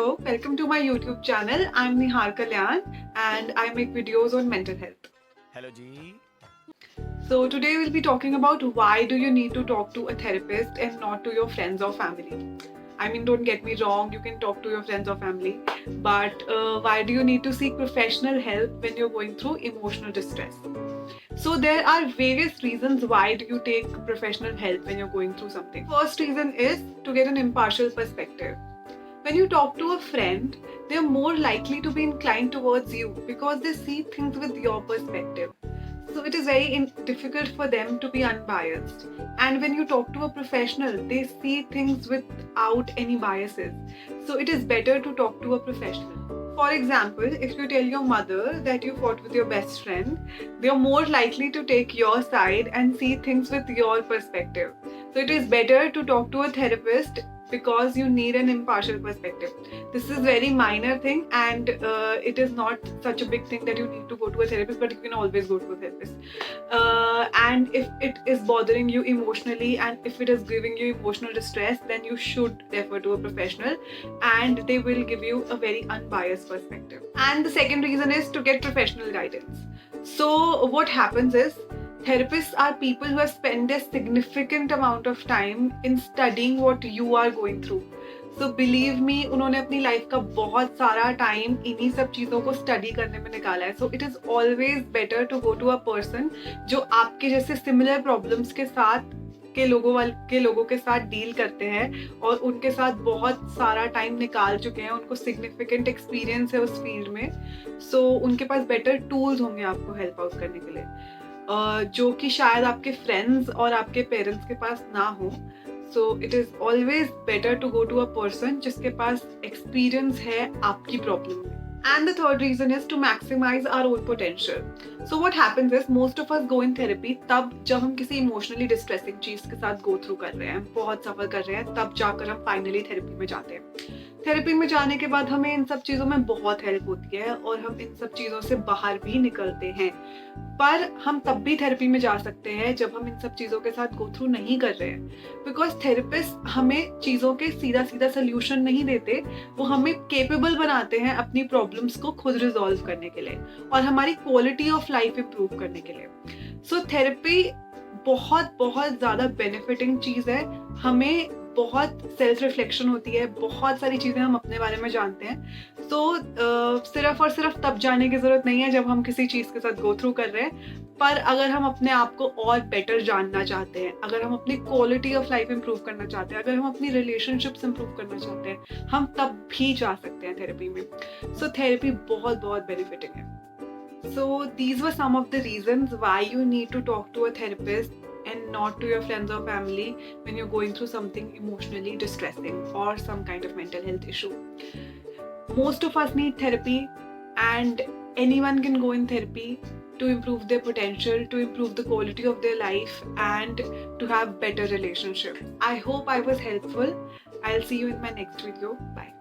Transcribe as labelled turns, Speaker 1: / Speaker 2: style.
Speaker 1: Hello, welcome to my YouTube channel. I'm Nihar Kalyan and I make videos on mental health.
Speaker 2: Hello G.
Speaker 1: So today we'll be talking about why do you need to talk to a therapist and not to your friends or family. I mean, don't get me wrong, you can talk to your friends or family, but why do you need to seek professional help when you're going through emotional distress? So there are various reasons why do you take professional help when you're going through something. First reason is to get an impartial perspective. When you talk to a friend, they're more likely to be inclined towards you because they see things with your perspective. So it is very difficult for them to be unbiased. And when you talk to a professional, they see things without any biases. So it is better to talk to a professional. For example, if you tell your mother that you fought with your best friend, they're more likely to take your side and see things with your perspective. So it is better to talk to a therapist because you need an impartial perspective. This is very minor thing and it is not such a big thing that you need to go to a therapist, but you can always go to a therapist. And if it is bothering you emotionally and if it is giving you emotional distress, then you should refer to a professional and they will give you a very unbiased perspective. And the second reason is to get professional guidance. So what happens is therapists are people who have spent a significant amount of time in studying what you are going through. So believe me, उन्होंने अपनी life का बहुत सारा time इन्हीं सब चीज़ों को study करने में निकाला है. So it is always better to go to a person जो आपके जैसे similar problems के लोगों के साथ डील करते हैं और उनके साथ बहुत सारा टाइम निकाल चुके हैं, उनको सिग्निफिकेंट एक्सपीरियंस है उस फील्ड में. सो उनके पास बेटर टूल्स होंगे आपको हेल्प आउट करने के लिए, जो कि शायद आपके फ्रेंड्स और आपके पेरेंट्स के पास ना हो. So it is always better to go to a person जिसके पास एक्सपीरियंस है आपकी प्रॉब्लम में. And the third reason is to maximize our own potential. So what happens is most of us go in therapy तब जब हम किसी emotionally distressing चीज़ के साथ go through कर रहे हैं, बहुत सफ़र कर रहे हैं, तब जाकर हम finally therapy में जाते हैं. थेरेपी में जाने के बाद हमें इन सब चीज़ों में बहुत हेल्प होती है और हम इन सब चीज़ों से बाहर भी निकलते हैं. पर हम तब भी थेरेपी में जा सकते हैं जब हम इन सब चीज़ों के साथ गो थ्रू नहीं कर रहे हैं, बिकॉज थेरेपिस्ट हमें चीज़ों के सीधा सीधा सोल्यूशन नहीं देते, वो हमें केपेबल बनाते हैं अपनी प्रॉब्लम्स को खुद रिजॉल्व करने के लिए और हमारी क्वालिटी ऑफ लाइफ इम्प्रूव करने के लिए. सो थेरेपी बहुत बहुत ज़्यादा बेनिफिटिंग चीज़ है. हमें बहुत सेल्फ रिफ्लेक्शन होती है, बहुत सारी चीज़ें हम अपने बारे में जानते हैं. तो सिर्फ और सिर्फ तब जाने की ज़रूरत नहीं है जब हम किसी चीज़ के साथ गो थ्रू कर रहे हैं, पर अगर हम अपने आप को और बेटर जानना चाहते हैं, अगर हम अपनी क्वालिटी ऑफ लाइफ इम्प्रूव करना चाहते हैं, अगर हम अपनी रिलेशनशिप्स इम्प्रूव करना चाहते हैं, हम तब भी जा सकते हैं थेरेपी में. सो थेरेपी बहुत बहुत बेनिफिटिंग है. So these were some of the reasons why you need to talk to a therapist and not to your friends or family when you're going through something emotionally distressing or some kind of mental health issue. Most of us need therapy and anyone can go in therapy to improve their potential, to improve the quality of their life and to have better relationships. I hope I was helpful. I'll see you in my next video. Bye.